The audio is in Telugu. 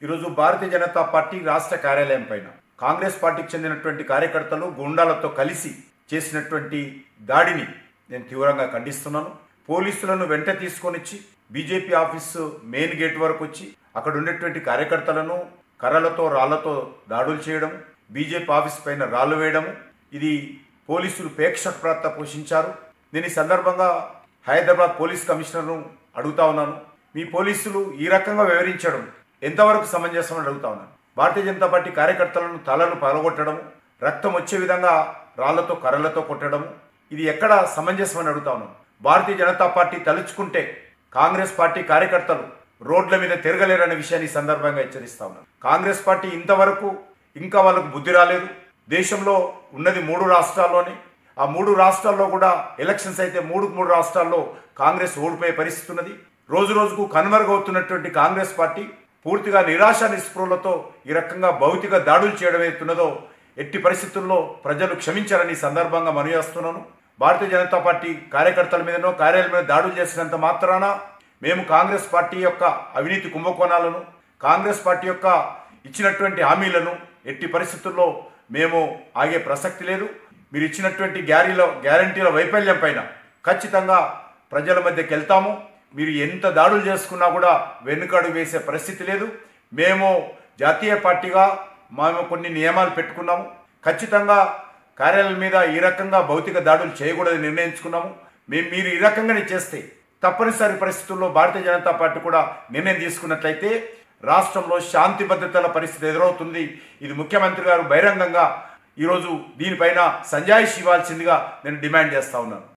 ఈరోజు భారతీయ జనతా పార్టీ రాష్ట్ర కార్యాలయం పైన కాంగ్రెస్ పార్టీకి చెందినటువంటి కార్యకర్తలు గుండాలతో కలిసి చేసినటువంటి దాడిని నేను తీవ్రంగా ఖండిస్తున్నాను. పోలీసులను వెంట తీసుకొనిచ్చి బీజేపీ ఆఫీసు మెయిన్ గేట్ వరకు వచ్చి అక్కడ ఉండేటువంటి కార్యకర్తలను కర్రలతో రాళ్లతో దాడులు చేయడం, బీజేపీ ఆఫీస్ పైన రాళ్లు వేయడం, ఇది పోలీసులు ప్రేక్షక పాత్ర పోషించారు. నేను ఈ సందర్భంగా హైదరాబాద్ పోలీస్ కమిషనర్ను అడుగుతా ఉన్నాను, మీ పోలీసులు ఈ రకంగా వివరించడం ఎంతవరకు సమంజసమని అడుగుతా ఉన్నాను. భారతీయ జనతా పార్టీ కార్యకర్తలను తలలు పగలగొట్టడం, రక్తం వచ్చే విధంగా రాళ్లతో కర్రలతో కొట్టడం, ఇది ఎక్కడ సమంజసమని అడుగుతా ఉన్నాను. భారతీయ జనతా పార్టీ తలుచుకుంటే కాంగ్రెస్ పార్టీ కార్యకర్తలు రోడ్ల మీద తిరగలేరనే విషయాన్ని ఈ సందర్భంగా హెచ్చరిస్తా ఉన్నాను. కాంగ్రెస్ పార్టీ ఇంతవరకు ఇంకా వాళ్ళకు బుద్ధి రాలేదు. దేశంలో ఉన్నది 3 రాష్ట్రాల్లోనే. ఆ 3 రాష్ట్రాల్లో కూడా ఎలక్షన్స్ అయితే 3 రాష్ట్రాల్లో కాంగ్రెస్ ఓడిపోయే పరిస్థితి ఉన్నది. రోజు రోజుకు కనుమరుగవుతున్నటువంటి కాంగ్రెస్ పార్టీ పూర్తిగా నిరాశ నిస్పృహలతో ఈ రకంగా భౌతిక దాడులు చేయడం ఏతున్నదో ఎట్టి పరిస్థితుల్లో ప్రజలు క్షమించారని సందర్భంగా మనవి చేస్తున్నాను. భారతీయ జనతా పార్టీ కార్యకర్తల మీదనో కార్యాలయం మీద దాడులు చేసినంత మాత్రాన మేము కాంగ్రెస్ పార్టీ యొక్క అవినీతి కుంభకోణాలను, కాంగ్రెస్ పార్టీ యొక్క ఇచ్చినటువంటి హామీలను ఎట్టి పరిస్థితుల్లో మేము ఆగే ప్రసక్తి లేదు. మీరు ఇచ్చినటువంటి గ్యారంటీల వైఫల్యం పైన ఖచ్చితంగా ప్రజల మధ్యకి వెళ్తాము. మీరు ఎంత దాడులు చేసుకున్నా కూడా వెనుకడుగు వేసే పరిస్థితి లేదు. మేము జాతీయ పార్టీగా మేము కొన్ని నియమాలు పెట్టుకున్నాము. ఖచ్చితంగా కార్యాలయం మీద ఈ రకంగా భౌతిక దాడులు చేయకూడదని నిర్ణయించుకున్నాము. మీరు ఈ రకంగానే చేస్తే తప్పనిసరి పరిస్థితుల్లో భారతీయ జనతా పార్టీ కూడా నిర్ణయం తీసుకున్నట్లయితే రాష్ట్రంలో శాంతి భద్రతల పరిస్థితి ఎదురవుతుంది. ఇది ముఖ్యమంత్రి గారు బహిరంగంగా ఈరోజు దీనిపైన సంజాయిషి ఇవ్వాల్సిందిగా నేను డిమాండ్ చేస్తా ఉన్నాను.